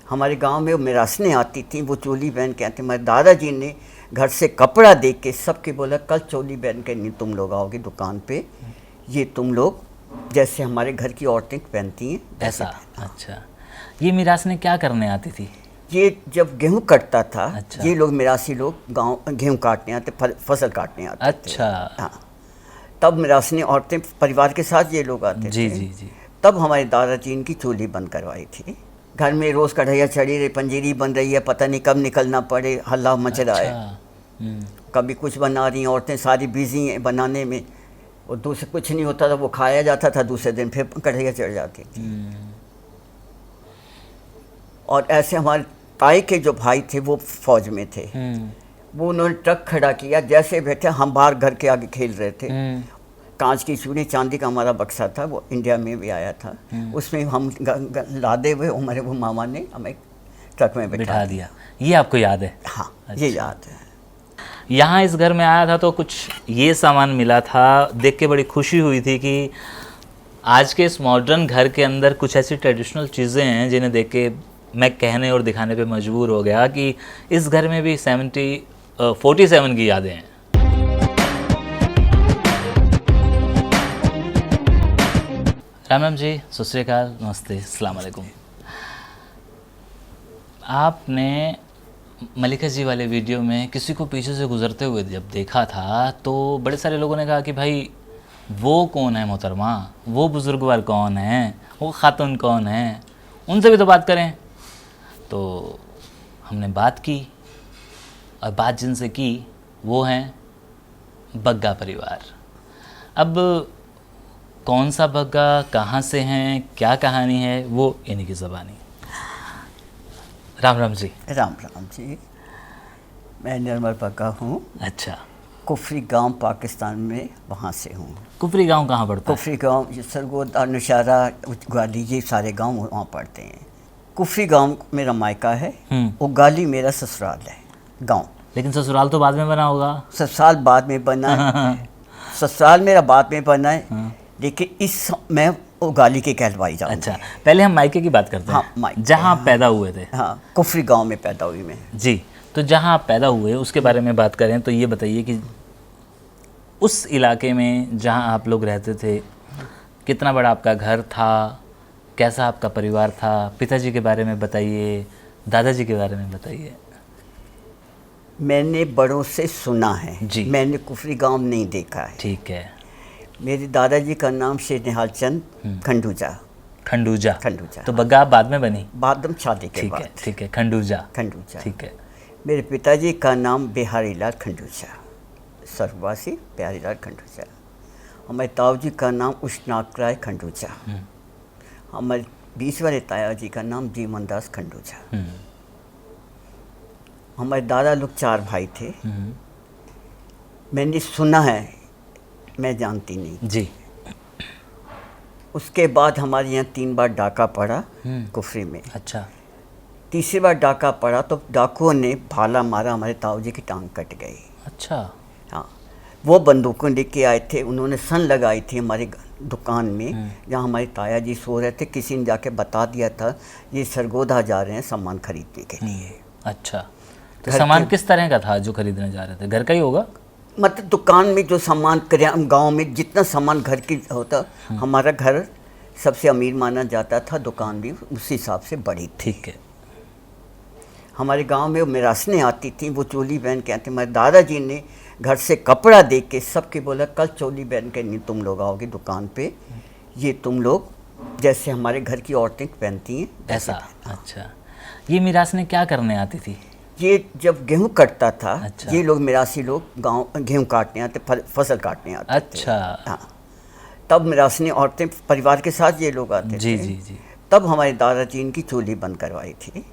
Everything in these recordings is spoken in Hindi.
हमारे गांव में वो मिरासने आती थी, वो चोली पहन के आती। हमारे दादाजी ने घर से कपड़ा दे के सबके बोला कल चोली पहन के नहीं तुम लोग आओगे दुकान पे, ये तुम लोग जैसे हमारे घर की औरतें पहनती हैं ऐसा। अच्छा, ये मिरासने क्या करने आती थी? ये जब गेहूं कटता था, अच्छा। ये लोग मिरासी लोग गांव गेहूं काटने आते, फसल काटने आते थे। अच्छा। हाँ, तब मिरासनी औरतें परिवार के साथ ये लोग आते जी थे। जी जी। तब हमारे दादाजी इनकी चूल्ही बंद करवाई थी। घर में रोज कढ़ैया चढ़ी रही, पंजीरी बन रही है, पता नहीं कब निकलना पड़े, हल्ला मच रहा है। अच्छा। कभी कुछ बना रही हैं औरतें, सारी बिजी हैं बनाने में, और दूसरे कुछ नहीं होता था, वो खाया जाता था, दूसरे दिन फिर कढ़ैया चढ़ जाती थी। और ऐसे हमारे ताई के जो भाई थे वो फौज में थे, वो उन्होंने ट्रक खड़ा किया, जैसे बैठे हम बाहर घर के आगे खेल रहे थे, कांच की चूड़ी, चांदी का हमारा बक्सा था, वो इंडिया में भी आया था, उसमें हम लादे हुए हमारे वो मामा ने हमें ट्रक में बिठा दिया। ये आपको याद है? हाँ। अच्छा। ये याद है। यहाँ इस घर में आया था तो कुछ ये सामान मिला था, देख के बड़ी खुशी हुई थी कि आज के इस मॉडर्न घर के अंदर कुछ ऐसी ट्रेडिशनल चीज़ें हैं जिन्हें देख के मैं कहने और दिखाने पे मजबूर हो गया कि इस घर में भी 47 की यादें हैं। राम राम जी, सत श्री अकाल, नमस्ते, अस्सलाम वालेकुम। आपने मलिका जी वाले वीडियो में किसी को पीछे से गुजरते हुए जब देखा था तो बड़े सारे लोगों ने कहा कि भाई वो कौन है मोहतरमा, वो बुजुर्गवार कौन है, वो खातून कौन है, उनसे भी तो बात करें। तो हमने बात की और बात जिनसे की वो हैं बग्गा परिवार। अब कौन सा बग्गा, कहाँ से हैं, क्या कहानी है, वो इन्हीं की ज़बानी। राम राम जी। राम राम जी। मैं निर्मल बग्गा हूँ। अच्छा। कुफरी गांव पाकिस्तान में, वहाँ से हूँ। कुफरी गांव कहाँ पड़ता है? कुफरी गांव ये सरगोदा, नौशहरा, ग्वाली, ये सारे गांव वहाँ पड़ते हैं। कुफरी गांव मेरा मायका है, उगाली मेरा ससुराल है गांव। लेकिन ससुराल तो बाद में बना होगा। ससुराल बाद में बना है। ससुराल मेरा बाद में बना है, लेकिन इस मैं उगाली के कहलवाई जाऊँ। अच्छा, पहले हम मायके की बात करते हैं। हाँ, जहाँ आप पैदा हुए थे। हाँ, कुफरी गांव में पैदा हुई मैं जी। तो जहाँ आप पैदा हुए उसके बारे में बात करें तो ये बताइए कि उस इलाके में जहाँ आप लोग रहते थे कितना बड़ा आपका घर था, कैसा आपका परिवार था, पिताजी के बारे में बताइए, दादाजी के बारे में बताइए। मैंने बड़ों से सुना है जी। मैंने कुफरी गांव नहीं देखा है। ठीक है। मेरे दादाजी का नाम शेर निहाल चंद खंडूजा। खंडूजा। खंडूजा। तो बग्गा आप बाद में बनी? बाद में शादी के बाद। ठीक है, खंडूजा। खंडूजा। ठीक है। मेरे पिताजी का नाम बिहारी लाल खंडूजा, सर्ववासी बिहारी लाल खंडूजा। हमारे ताऊ जी का नाम उशनाक राय खंडूजा। हमारे बीच वाले ताया जी का नाम जीवन दास खंडूजा। हमारे दादा लोग 4 भाई थे। मैंने सुना है, मैं जानती नहीं जी। उसके बाद हमारे यहाँ 3 बार डाका पड़ा कुफरी में। अच्छा। तीसरी बार डाका पड़ा तो डाकुओं ने भाला मारा, हमारे ताऊ जी की टांग कट गई। अच्छा। हाँ, वो बंदूकों लेके आए थे, उन्होंने सन लगाई थी हमारी दुकान में जहाँ हमारे ताया जी सो रहे थे। किसी ने जाके बता दिया था ये सरगोदा जा रहे हैं सामान खरीदने के लिए। अच्छा, तो सामान किस तरह का था जो खरीदने जा रहे थे? घर का ही होगा? मतलब दुकान में जो सामान गांव में जितना सामान घर की होता, हमारा घर सबसे अमीर माना जाता था, दुकान भी उस हिसाब से बड़ी थी। ठीक है। हमारे गांव में वो मिरासने आती थी, वो चोली पहन के आती। हमारे दादाजी ने घर से कपड़ा दे के सबके बोला कल चोली पहन के नहीं तुम लोग आओगे दुकान पे, ये तुम लोग जैसे हमारे घर की औरतें पहनती हैं ऐसा। अच्छा, ये मिरासने क्या करने आती थी? ये जब गेहूं कटता था। अच्छा। ये लोग मिरासी लोग गांव गेहूं काटने आते, फसल काटने आते। अच्छा। हाँ, तब मिरासनी औरतें परिवार के साथ ये लोग आते जी थे। जी जी। तब हमारे दादाजी इनकी चूल्ही बंद करवाई थी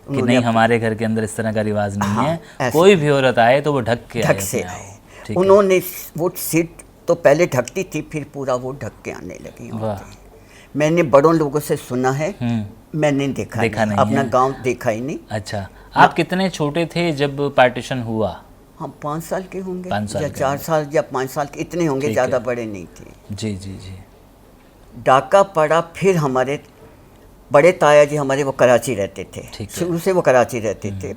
कि नहीं, हमारे घर के अंदर इस तरह का रिवाज नहीं हाँ, है, कोई भी औरत आए तो वो ढक से आए। उन्होंने वो सीट तो पहले ढकती थी, फिर पूरा वो ढक के आने लगी। मैंने बड़ों लोगों से सुना है, मैंने देखा नहीं, अपना गांव देखा ही नहीं। अच्छा, आप कितने छोटे थे जब पार्टीशन हुआ? हम 5 साल के होंगे, 5 साल या 4 साल या 5 साल के, इतने होंगे, ज़्यादा बड़े नहीं थे। जी जी जी। डाका पड़ा, फिर हमारे बड़े ताया जी हमारे वो कराची रहते थे, ठीक है। शुरू से वो कराची रहते थे।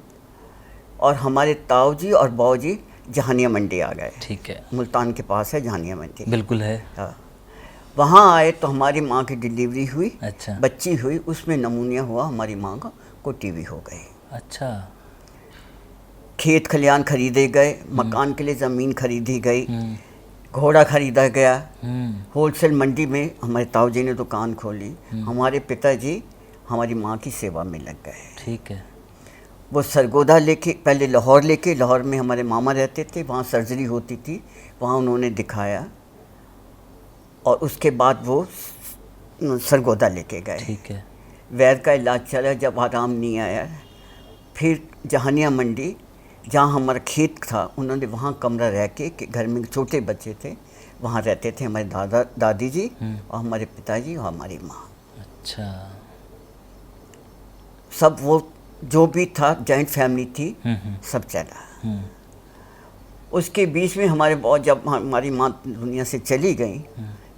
और हमारे ताऊ जी और बाऊ जी जहानिया मंडी आ गए। ठीक है, मुल्तान के पास है जहानिया मंडी। बिल्कुल है। हाँ, वहाँ आए तो हमारी माँ की डिलीवरी हुई, अच्छा बच्ची हुई, उसमें नमूनिया हुआ, हमारी माँ को टीबी हो गई। अच्छा। खेत खलियान खरीदे गए, मकान के लिए ज़मीन खरीदी गई, घोड़ा खरीदा गया। होलसेल मंडी में हमारे ताऊ जी ने दुकान खोली। हमारे पिताजी हमारी माँ की सेवा में लग गए। ठीक है। वो सरगोदा लेके, पहले लाहौर में हमारे मामा रहते थे, वहाँ सर्जरी होती थी, वहाँ उन्होंने दिखाया और उसके बाद वो सरगोदा लेके गए। ठीक है। वैद का इलाज चला, जब आराम नहीं आया फिर जहानिया मंडी जहाँ हमारा खेत था, उन्होंने वहाँ कमरा रह के, कि घर में छोटे बच्चे थे, वहाँ रहते थे हमारे दादा दादी जी और हमारे पिताजी और हमारी माँ। अच्छा। सब वो जो भी था, जॉइंट फैमिली थी, सब चला। उसके बीच में हमारे बहुत, जब हमारी माँ दुनिया से चली गई,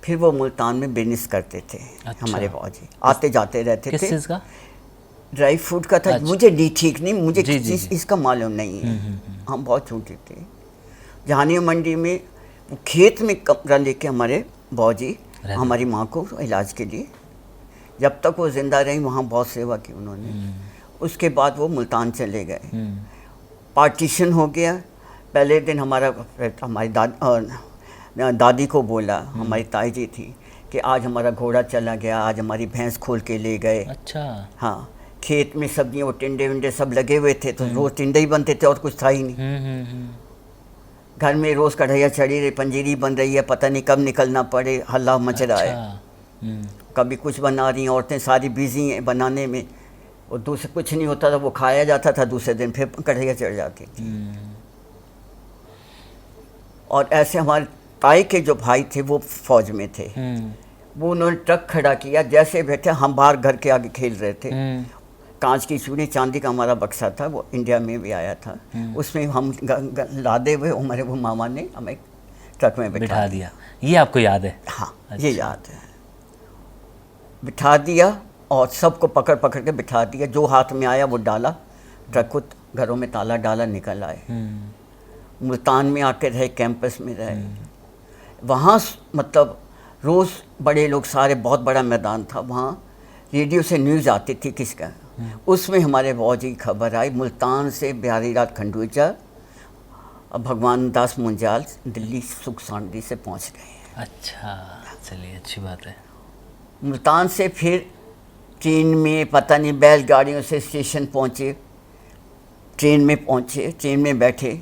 फिर वो मुल्तान में बिजनेस करते थे। अच्छा। हमारे बाबा जी आते जाते रहते किस थे। चीज़ का? ड्राई फ्रूट का था। अच्छा। मुझे ठीक नहीं, मुझे जी, किस जी, चीज़ जी। इसका मालूम नहीं है। हम बहुत छोटे थे। जहानिया मंडी में वो खेत में कमरा लेके हमारे बाबा जी हमारी माँ को इलाज के लिए, जब तक वो जिंदा रही, वहाँ बहुत सेवा की उन्होंने। उसके बाद वो मुल्तान चले गए। पार्टीशन हो गया। पहले दिन हमारी दादी को बोला, हमारी ताई जी थी, कि आज हमारा घोड़ा चला गया, आज हमारी भैंस खोल के ले गए। अच्छा। हाँ, खेत में सब्जियाँ, वो टिंडे विंडे सब लगे हुए थे, तो रोज़ टिंडे ही बनते थे और कुछ था ही नहीं। घर में रोज़ कढ़ैया चढ़ी रही, पंजीरी बन रही है, पता नहीं कब निकलना पड़े, हल्ला मच रहा है। कभी कुछ बना रही हैं औरतें, सारी बिजी हैं बनाने में, और दूसरे कुछ नहीं होता था, वो खाया जाता था, दूसरे दिन फिर कढ़ैया चढ़ जाती थी। और ऐसे हमारे ताई के जो भाई थे वो फौज में थे। वो उन्होंने ट्रक खड़ा किया, जैसे बैठे हम बाहर घर के आगे खेल रहे थे, कांच की चूड़ी, चांदी का हमारा बक्सा था, वो इंडिया में भी आया था, उसमें हम लादे हुए हमारे वो मामा ने हमें ट्रक में बिठा दिया। ये आपको याद है? हाँ। अच्छा। ये याद है। बिठा दिया और सबको पकड़ पकड़ के बिठा दिया, जो हाथ में आया वो डाला, ट्रक को घरों में ताला डाला, निकल आए। मुल्तान में आके रहे, कैंपस में रहे। वहाँ मतलब रोज़ बड़े लोग, सारे, बहुत बड़ा मैदान था, वहाँ रेडियो से न्यूज़ आती थी किसका, उसमें हमारे बाबूजी की खबर आई, मुल्तान से बिहारी लाल खंडूचा और भगवान दास मुंजाल दिल्ली सुख शांति से पहुँच गए। अच्छा, चलिए, अच्छी बात है। मुल्तान से फिर ट्रेन में, पता नहीं बैलगाड़ियों से स्टेशन पहुँचे, ट्रेन में पहुँचे, ट्रेन में बैठे।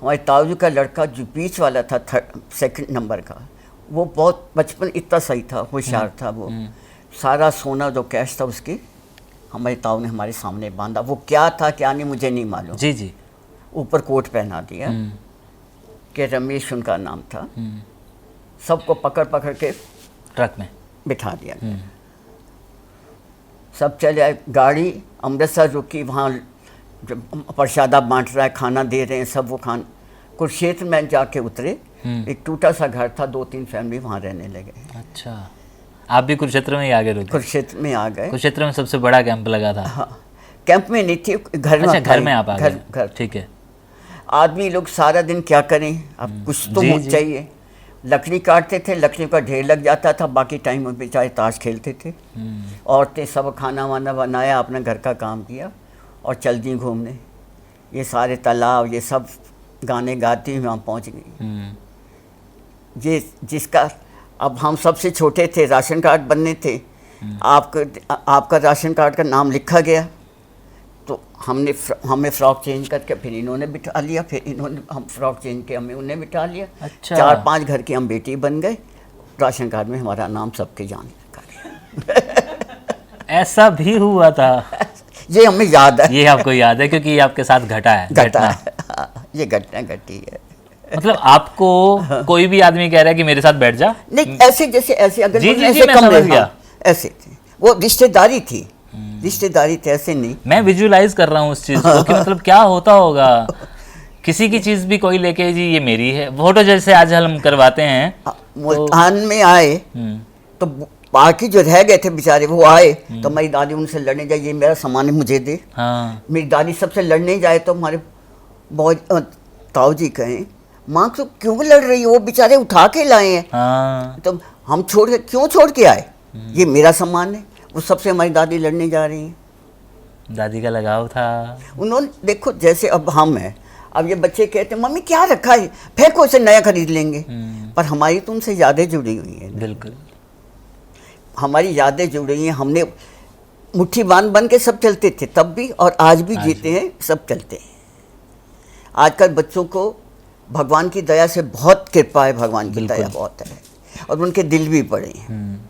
हमारे ताऊ का लड़का जो बीच वाला था, सेकंड नंबर का, वो बहुत बचपन इतना सही था, होशियार था। वो सारा सोना जो कैश था उसके हमारे ताऊ ने हमारे सामने बांधा। वो क्या था क्या नहीं मुझे नहीं मालूम। जी जी। ऊपर कोट पहना दिया कि रमेश उनका नाम था। सबको पकड़ पकड़ के ट्रक में बिठा दिया। सब चले आए। गाड़ी अमृतसर रुकी, वहाँ प्रसादा बांट रहा है, खाना दे रहे हैं सब। वो कुरुक्षेत्र में जाके उतरे, एक टूटा सा घर था, 2-3 फैमिली वहाँ रहने लगे। अच्छा, आप भी कुरुक्षेत्र में ही आगे रुके? कुरुक्षेत्र में आ गए। कुरुक्षेत्र में सबसे बड़ा कैंप लगा था? हाँ, कैंप में नहीं थी, घर में। अच्छा, घर में आप आ गए? घर। ठीक है। आदमी लोग सारा दिन क्या करें, अब कुछ तो चाहिए। लकड़ी काटते थे, लकड़ी का ढेर लग जाता था, बाकी टाइम में बेचारे ताश खेलते थे। औरतें सब खाना वाना बनाया, अपना घर का काम किया और चल दी घूमने। ये सारे तालाब, ये सब गाने गाती वहाँ पहुँच गई। ये जिसका, अब हम सबसे छोटे थे, राशन कार्ड बनने थे, आपका राशन कार्ड का नाम लिखा गया, तो हमें फ्रॉक चेंज करके फिर इन्होंने बिठा लिया, फिर इन्होंने, हम फ्रॉक चेंज के हमें उन्हें बिठा लिया। अच्छा। 4-5 घर की हम बेटी बन गए, राशन कार्ड में हमारा नाम सबके जान लिखा गया। ऐसा भी हुआ था? ये हमें याद है। ये आपको याद है क्योंकि ये आपके साथ घटा है? ये घटना घटी है। मतलब आपको कोई भी आदमी कह रहा है कि मेरे साथ बैठ जा? नहीं, ऐसे जैसे ऐसे अगर जी, ऐसे जी, मैं कम समझ रहे, गया। हाँ, ऐसे थे, वो रिश्तेदारी थी। रिश्तेदारी थे, ऐसे नहीं। मैं विजुअलाइज कर रहा हूँ उस चीज को कि मतलब क्या होता होगा। किसी की चीज भी कोई लेके, जी ये मेरी है, फोटो जैसे आज हम करवाते हैं। मुल्तान में आए तो बाकी जो रह गए थे बेचारे वो आए तो मेरी दादी उनसे लड़ने जाए, ये मेरा सामान है मुझे दे। हाँ मेरी दादी सबसे लड़ने जाए तो हमारे बहुत ताऊ जी कहें, माँ तो क्यों लड़ रही है, वो बेचारे उठा के लाए हैं। हाँ तो हम छोड़ के क्यों छोड़ के आए, ये मेरा सामान है। वो सबसे हमारी दादी लड़ने जा रही हैं। दादी का लगाव था। उन्होंने देखो जैसे अब हम हैं, अब ये बच्चे कहते हैं मम्मी क्या रखा है, फेंको इसे नया खरीद लेंगे। पर हमारी तो उनसे यादें जुड़ी हुई हैं, बिल्कुल। हमारी यादें जुड़ी हुई हैं। हमने मुट्ठी बांध के सब चलते थे तब भी, और आज भी जीते हैं, सब चलते हैं। आजकल बच्चों को भगवान की दया से बहुत कृपा है, भगवान की दया बहुत है, और उनके दिल भी बड़े हैं।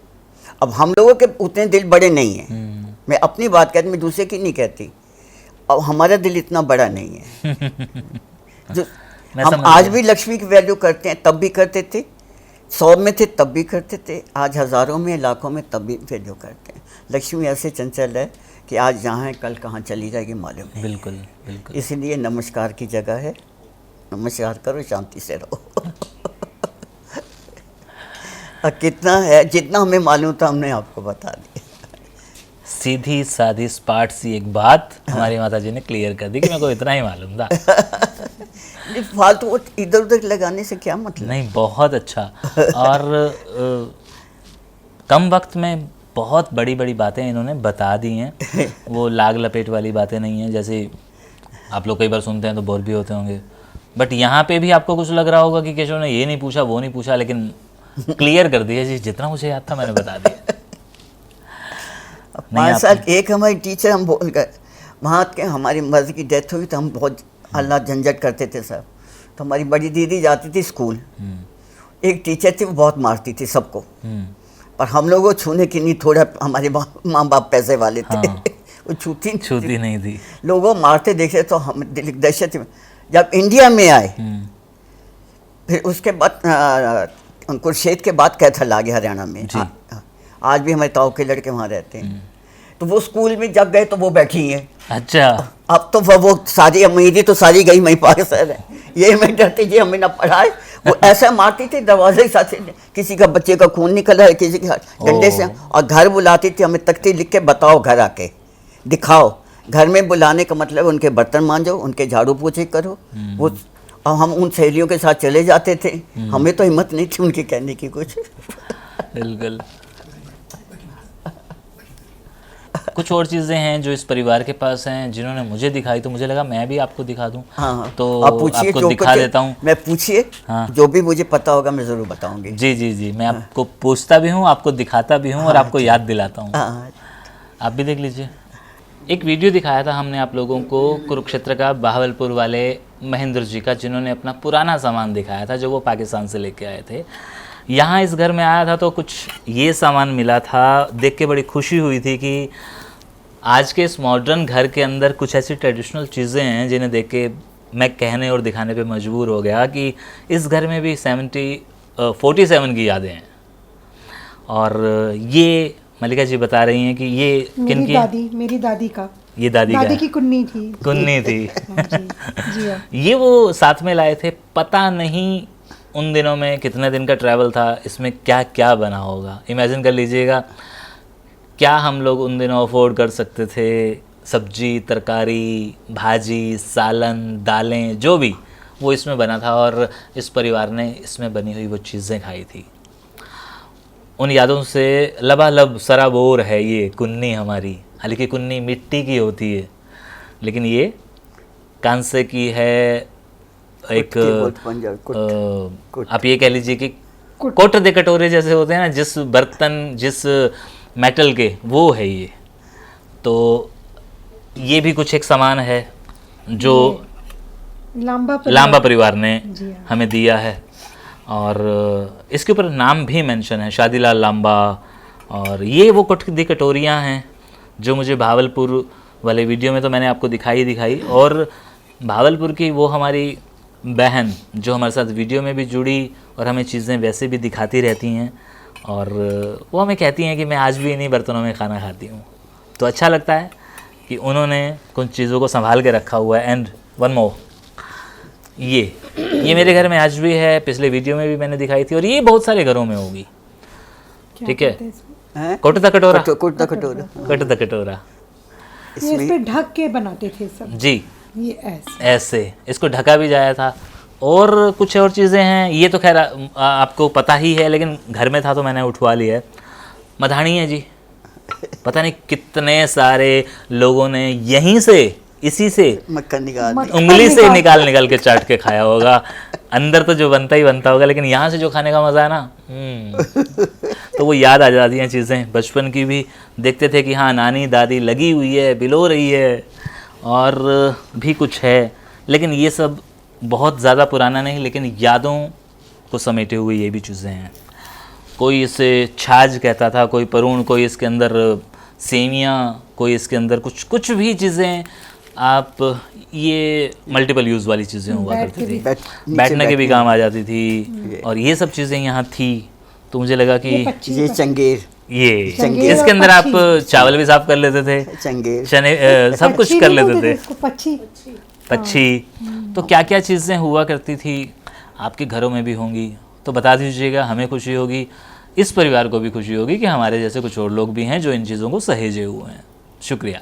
अब हम लोगों के उतने दिल बड़े नहीं हैं। मैं अपनी बात कहती, मैं दूसरे की नहीं कहती। अब हमारा दिल इतना बड़ा नहीं है। जो हम आज भी लक्ष्मी की वैल्यू करते हैं, तब भी करते थे, 100 में थे तब भी करते थे, आज हज़ारों में लाखों में तब भी वैल्यू करते हैं। लक्ष्मी ऐसे चंचल है कि आज जहाँ है कल कहाँ चली जाएगी मालूम नहीं। बिल्कुल बिल्कुल। इसलिए नमस्कार की जगह है, नमस्कार करो, शांति से रहो। और कितना है, जितना हमें मालूम था हमने आपको बता दिया। सीधी सादी स्पार्ट सी एक बात हमारी माता जी ने क्लियर कर दी कि मेरे को इतना ही मालूम था। फालतू वो इधर उधर लगाने से क्या मतलब। नहीं, बहुत अच्छा। और कम वक्त में बहुत बड़ी बड़ी बातें इन्होंने बता दी हैं। वो लाग लपेट वाली बातें नहीं हैं, जैसे आप लोग कई बार सुनते हैं तो बोर भी होते होंगे, बट यहाँ पे भी आपको कुछ लग रहा होगा कि केशव ने ये नहीं पूछा वो नहीं पूछा, लेकिन क्लियर कर दिया जी, जितना मुझे याद था मैंने बता दिया। 5 साल एक हमारी टीचर, हम बोल गए वहाँ के, हमारी मर्द की डेथ हुई तो हम बहुत हल्ला झंझट करते थे सब। तो हमारी बड़ी दीदी जाती थी स्कूल, एक टीचर थी वो बहुत मारती थी सबको, पर हम लोगों को छूने की नहीं, थोड़ा हमारे माँ बाप पैसे वाले थे। हाँ। वो छूती नहीं थी। लोगों मारते देखे तो हम दिल दहशत। जब इंडिया में आए फिर उसके बाद कुरुक्षेत्र के बाद कैथल आ गया हरियाणा में। आज भी हमारे ताऊ के लड़के वहाँ रहते हैं। तो वो स्कूल में जब गए तो वो बैठी हैं। अच्छा। अब तो वो सारी मेरी तो सारी गई, मैं पाकिस्तान है, ये मैं डरती जी हमें ना पढ़ाए। वो ऐसा मारती थी दरवाजे के साथ, किसी का बच्चे का खून निकला है किसी के डंडे से, और घर बुलाती थी हमें, तख्ती लिख के बताओ, घर आके दिखाओ। घर में बुलाने का मतलब उनके बर्तन मांजो, उनके झाड़ू पोछे करो। वो और हम उन सहेलियों के साथ चले जाते थे। हमें तो हिम्मत नहीं थी उनके कहने की कुछ। बिल्कुल। कुछ और चीज़ें हैं जो इस परिवार के पास हैं जिन्होंने मुझे दिखाई, तो मुझे लगा मैं भी आपको दिखा दूं। हाँ, तो आप पूछिए, आपको दिखा देता हूँ। मैं पूछिए। हाँ। जो भी मुझे पता होगा मैं ज़रूर बताऊंगी। जी जी जी, मैं आपको पूछता भी हूँ, आपको दिखाता भी हूँ, और आपको याद दिलाता हूँ। आप भी देख लीजिए। एक वीडियो दिखाया था हमने आप लोगों को कुरुक्षेत्र का, बहावलपुर वाले महेंद्र जी का, जिन्होंने अपना पुराना सामान दिखाया था जो वो पाकिस्तान से लेके आए थे। यहाँ इस घर में आया था तो कुछ ये सामान मिला था, देख के बड़ी खुशी हुई थी कि आज के इस मॉडर्न घर के अंदर कुछ ऐसी ट्रेडिशनल चीज़ें हैं जिन्हें देख के मैं कहने और दिखाने पे मजबूर हो गया कि इस घर में भी 47 की यादें हैं। और ये मलिका जी बता रही हैं कि ये किन की? मेरी दादी का। ये दादी की कुन्नी थी। जी, जी ये वो साथ में लाए थे। पता नहीं उन दिनों में कितने दिन का ट्रैवल था, इसमें क्या क्या बना होगा। इमेजिन कर लीजिएगा क्या हम लोग उन दिनों अफोर्ड कर सकते थे। सब्जी, तरकारी, भाजी, सालन, दालें, जो भी वो इसमें बना था, और इस परिवार ने इसमें बनी हुई वो चीज़ें खाई थी। उन यादों से लबालब सराबोर है ये कुन्नी हमारी। हालांकि कुन्नी मिट्टी की होती है, लेकिन ये कांसे की है। एक आप ये कह लीजिए कि कोट दे कटोरे जैसे होते हैं ना, जिस बर्तन, जिस मेटल के, वो है ये। तो ये भी कुछ एक सामान है जो लांबा परिवार ने हमें दिया है, और इसके ऊपर नाम भी मेंशन है, शादीलाल लांबा। और ये वो कोट दी कटोरियाँ हैं जो मुझे भावलपुर वाले वीडियो में तो मैंने आपको दिखाई, और भावलपुर की वो हमारी बहन जो हमारे साथ वीडियो में भी जुड़ी और हमें चीज़ें वैसे भी दिखाती रहती हैं, और वो हमें कहती हैं कि मैं आज भी इन्हीं बर्तनों में खाना खाती हूँ। तो अच्छा लगता है कि उन्होंने कुछ चीज़ों को संभाल के रखा हुआ है। एंड वन मोर, ये मेरे घर में आज भी है, पिछले वीडियो में भी मैंने दिखाई थी, और ये बहुत सारे घरों में होगी। ठीक है, हैं? कोटता कटोरा, कुटता कटोरा। कोटता कटोरा। ये इस पे ढक के बनाते थे सब, जी, ये ऐसे। ऐसे इसको ढका भी जाया था। और कुछ और चीज़ें हैं, ये तो खैर आपको पता ही है, लेकिन घर में था तो मैंने उठवा लिया है। मधानी है जी, पता नहीं कितने सारे लोगों ने यहीं से, इसी से मक्खन निकाल दी। उंगली से निकाल के चाट के खाया होगा। अंदर तो जो बनता ही बनता होगा, लेकिन यहाँ से जो खाने का मज़ा है ना, तो वो याद आ जाती हैं चीज़ें बचपन की भी। देखते थे कि हाँ नानी दादी लगी हुई है, बिलो रही है, और भी कुछ है, लेकिन ये सब बहुत ज़्यादा पुराना नहीं, लेकिन यादों को समेटे हुए ये भी चीज़ें हैं। कोई इसे छाछ कहता था, कोई परूण, कोई इसके अंदर सेमियाँ, कोई इसके अंदर कुछ भी चीज़ें, आप ये मल्टीपल यूज़ वाली चीज़ें हुआ करती थी, बैठने के भी काम आ जाती थी, और ये सब चीज़ें यहाँ थी। तो मुझे लगा कि ये चंगेर, ये चंगेर इसके और अंदर आप पक्षी। चावल भी साफ कर लेते थे, चंगेर, चने, सब कुछ कर लेते थे। पक्षी, तो क्या क्या चीज़ें हुआ करती थी, आपके घरों में भी होंगी, तो बता दीजिएगा, हमें खुशी होगी, इस परिवार को भी खुशी होगी कि हमारे जैसे कुछ और लोग भी हैं जो इन चीज़ों को सहेजे हुए हैं। शुक्रिया।